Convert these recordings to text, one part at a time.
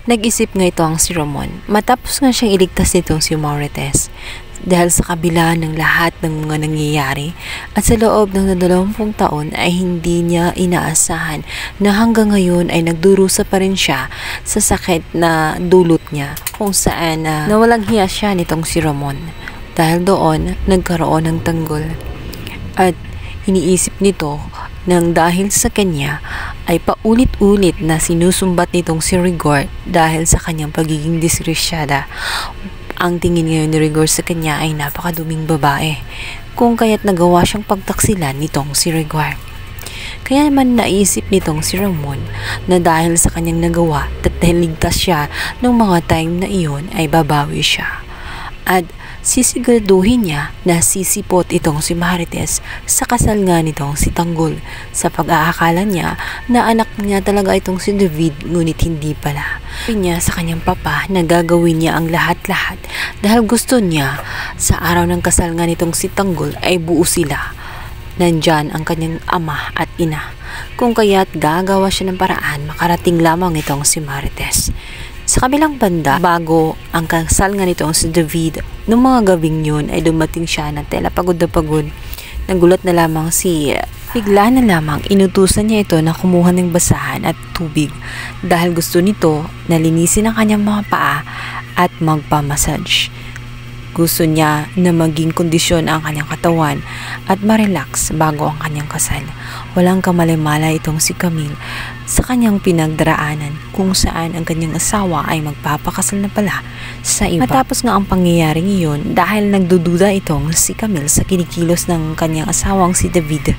Nag-isip nga ito ang si Ramon matapos nga siyang iligtas nitong si Marites. Dahil sa kabila ng lahat ng mga nangyayari at sa loob ng 20 taon ay hindi niya inaasahan na hanggang ngayon ay nagdurusa pa rin siya sa sakit na dulot niya, kung saan nawalang hiya siya nitong si Ramon. Dahil doon nagkaroon ng tanggol at iniisip nito nang dahil sa kanya ay paulit-ulit na sinusumbat nitong si Rigor dahil sa kanyang pagiging disgrasyada. Ang tingin ngayon ni Rigor sa kanya ay napakaduming babae, kung kaya't nagawa siyang pagtaksilan nitong si Rigor. Kaya naman naisip nitong si Ramon na dahil sa kanyang nagawa at ligtas siya ng mga time na iyon ay babawi siya. At sisiguraduhin niya na sisipot itong si Marites sa kasal nga nitong si Tanggol sa pag-aakala niya na anak niya talaga itong si David, ngunit hindi pala. Sabi niya sa kanyang papa na gagawin niya ang lahat-lahat dahil gusto niya sa araw ng kasal nga nitong si Tanggol ay buo sila. Nandyan ang kanyang ama at ina, kung kaya't gagawa siya ng paraan makarating lamang itong si Marites. Sa kabilang banda, bago ang kasal nga nitong si David, noong mga gabing yun ay dumating siya na tela pagod na pagod. Nagulat na lamang bigla na lamang inutusan niya ito na kumuha ng basahan at tubig dahil gusto nito na linisin ang kanyang mga paa at magpamassage. Gusto niya na maging kondisyon ang kanyang katawan at ma-relax bago ang kanyang kasal. Walang kamali-malay itong si Camille sa kanyang pinagdaraanan kung saan ang kanyang asawa ay magpapakasal na pala sa iba. Matapos nga ang pangyayaring iyon, dahil nagdududa itong si Camille sa kinikilos ng kanyang asawang si David,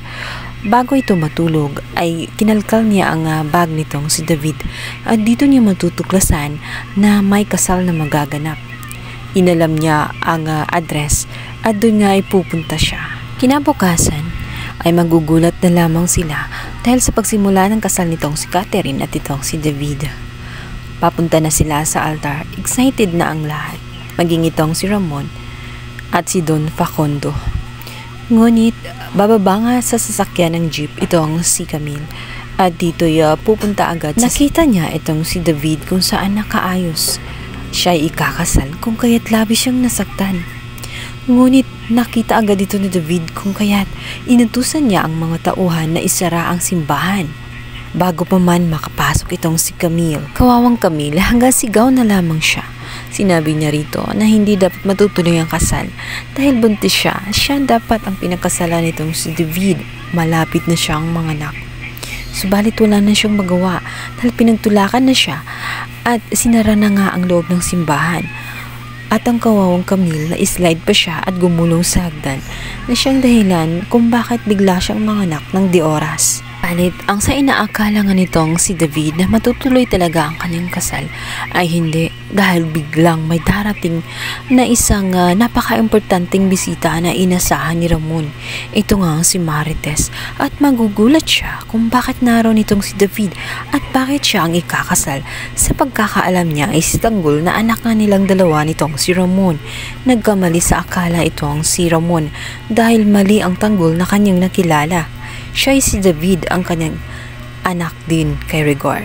bago ito matulog ay kinalkal niya ang bag nitong si David at dito niya matutuklasan na may kasal na magaganap. Inalam niya ang address at doon nga ay pupunta siya. Kinabukasan ay magugulat na lamang sila dahil sa pagsimula ng kasal nitong si Catherine at itong si David. Papunta na sila sa altar, excited na ang lahat, maging itong si Ramon at si Don Facundo. Ngunit bababa nga sa sasakyan ng jeep itong si Camille at dito'y pupunta agad. Nakita niya itong si David kung saan nakaayos. Siya ay ikakasal kung kaya't labis siyang nasaktan. Ngunit nakita agad ito ni David kung kaya't inutusan niya ang mga tauhan na isara ang simbahan. Bago pa man makapasok itong si Camille, kawawang Camille, hanggang sigaw na lamang siya. Sinabi niya rito na hindi dapat matutuloy ang kasal dahil buntis siya. Siya dapat ang pinakasalan nitong si David. Malapit na siyang manganak. Subalit wala na siyang magawa dahil pinagtulakan na siya at sinara na nga ang loob ng simbahan. At ang kawawang Camille na slide pa siya at gumulong sa hagdan na siyang dahilan kung bakit bigla siyang manganak ng di oras. Palit, ang sa inaakala nga nitong si David na matutuloy talaga ang kanyang kasal ay hindi, dahil biglang may darating na isang napaka-importanteng bisita na inasahan ni Ramon. Ito nga si Marites at magugulat siya kung bakit naroon itong si David at bakit siya ang ikakasal. Sa pagkakaalam niya ay si Tanggol na anak nga nilang dalawa nitong si Ramon. Nagkamali sa akala itong si Ramon dahil mali ang Tanggol na kanyang nakilala. Siya ay si David, ang kanyang anak din kay Rigor.